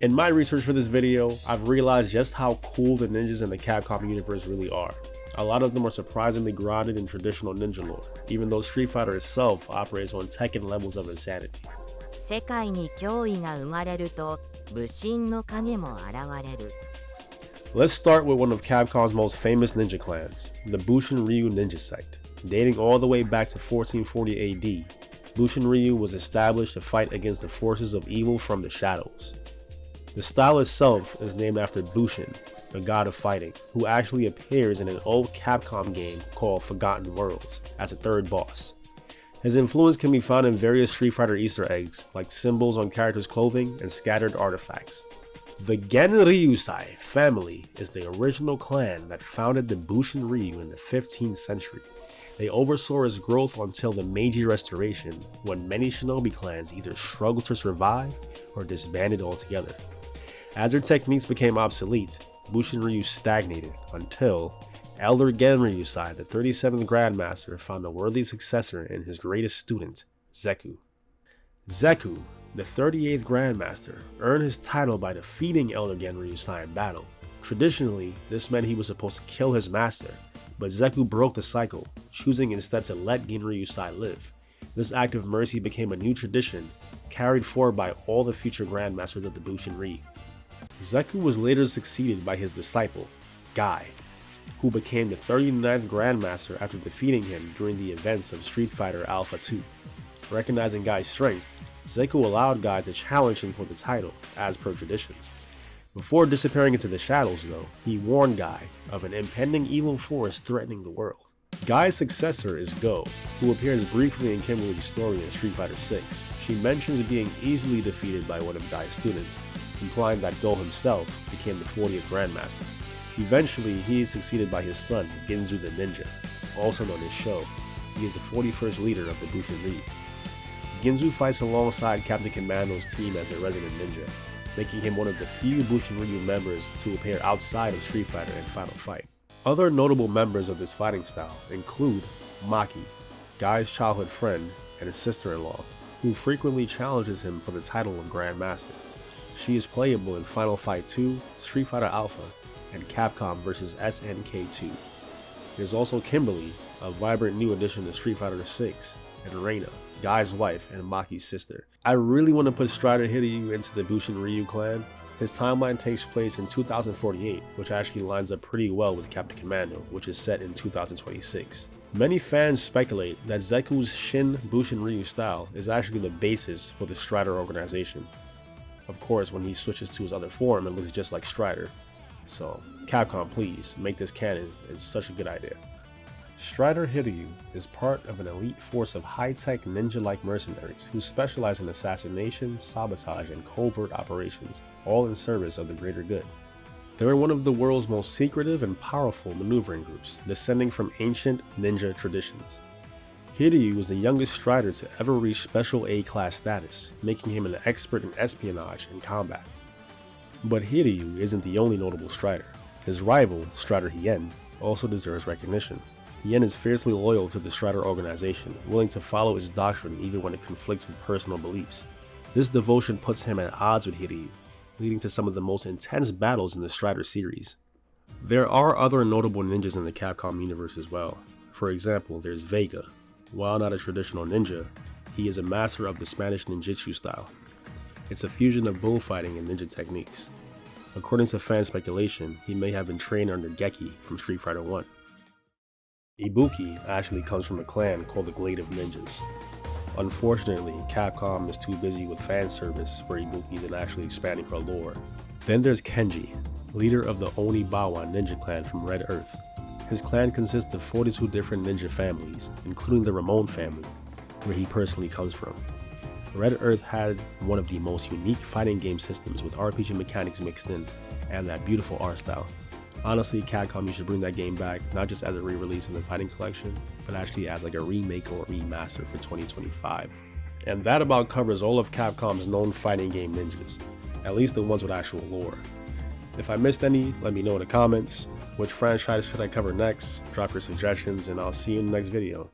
In my research for this video, I've realized just how cool the ninjas in the Capcom universe really are. A lot of them are surprisingly grounded in traditional ninja lore, even though Street Fighter itself operates on Tekken levels of insanity. 世界に脅威が生まれると、武神の影も現れる。 Let's start with one of Capcom's most famous ninja clans, the Bushinryu ninja sect. Dating all the way back to 1440 AD, Bushinryu was established to fight against the forces of evil from the shadows. The style itself is named after Bushin, the god of fighting, who actually appears in an old Capcom game called Forgotten Worlds as a third boss. His influence can be found in various Street Fighter Easter eggs, like symbols on characters' clothing and scattered artifacts. The Genryusai family is the original clan that founded the Bushinryu in the 15th century. They oversaw its growth until the Meiji Restoration, when many shinobi clans either struggled to survive or disbanded altogether. As their techniques became obsolete, Bushinryu stagnated until Elder Genryusai, the 37th Grandmaster, found a worthy successor in his greatest student, Zeku. Zeku, the 38th Grandmaster, earned his title by defeating Elder Genryusai in battle. Traditionally, this meant he was supposed to kill his master, but Zeku broke the cycle, choosing instead to let Genryusai live. This act of mercy became a new tradition, carried forward by all the future Grandmasters of the Bushinryu. Zeku was later succeeded by his disciple, Guy, who became the 39th Grandmaster after defeating him during the events of Street Fighter Alpha 2. Recognizing Guy's strength, Zeku allowed Guy to challenge him for the title, as per tradition. Before disappearing into the shadows though, he warned Guy of an impending evil force threatening the world. Guy's successor is Go, who appears briefly in Kimberly's story in Street Fighter 6. She mentions being easily defeated by one of Guy's students, implying that Go himself became the 40th Grandmaster. Eventually, he is succeeded by his son, Ginzu the Ninja, also known as Sho. He is the 41st leader of the Bushinryu. Ginzu fights alongside Captain Commando's team as a resident ninja, making him one of the few Bushinryu members to appear outside of Street Fighter in Final Fight. Other notable members of this fighting style include Maki, Guy's childhood friend and his sister-in-law, who frequently challenges him for the title of Grandmaster. She is playable in Final Fight 2, Street Fighter Alpha, and Capcom vs SNK 2. There's also Kimberly, a vibrant new addition to Street Fighter 6, and Reina, Guy's wife and Maki's sister. I really want to put Strider Hiryu into the Bushinryu clan. His timeline takes place in 2048, which actually lines up pretty well with Captain Commando, which is set in 2026. Many fans speculate that Zeku's Shin Bushinryu style is actually the basis for the Strider organization. Of course, when he switches to his other form, it looks just like Strider. So, Capcom, please, make this canon. It's such a good idea. Strider Hiryu is part of an elite force of high-tech ninja-like mercenaries who specialize in assassination, sabotage, and covert operations, all in service of the greater good. They are one of the world's most secretive and powerful maneuvering groups, descending from ancient ninja traditions. Hiryu is the youngest Strider to ever reach Special A-class status, making him an expert in espionage and combat. But Hiryu isn't the only notable Strider. His rival, Strider Hien, also deserves recognition. Hien is fiercely loyal to the Strider organization, willing to follow its doctrine even when it conflicts with personal beliefs. This devotion puts him at odds with Hiryu, leading to some of the most intense battles in the Strider series. There are other notable ninjas in the Capcom universe as well. For example, there's Vega. While not a traditional ninja, he is a master of the Spanish ninjutsu style. It's a fusion of bullfighting and ninja techniques. According to fan speculation, he may have been trained under Geki from Street Fighter 1. Ibuki actually comes from a clan called the Glade of Ninjas. Unfortunately, Capcom is too busy with fan service for Ibuki than actually expanding her lore. Then there's Kenji, leader of the Onibawa ninja clan from Red Earth. His clan consists of 42 different ninja families, including the Ramon family, where he personally comes from. Red Earth had one of the most unique fighting game systems with RPG mechanics mixed in, and that beautiful art style. Honestly, Capcom, you should bring that game back, not just as a re-release in the fighting collection, but actually as like a remake or remaster for 2025. And that about covers all of Capcom's known fighting game ninjas, at least the ones with actual lore. If I missed any, let me know in the comments. Which franchise should I cover next? Drop your suggestions and I'll see you in the next video.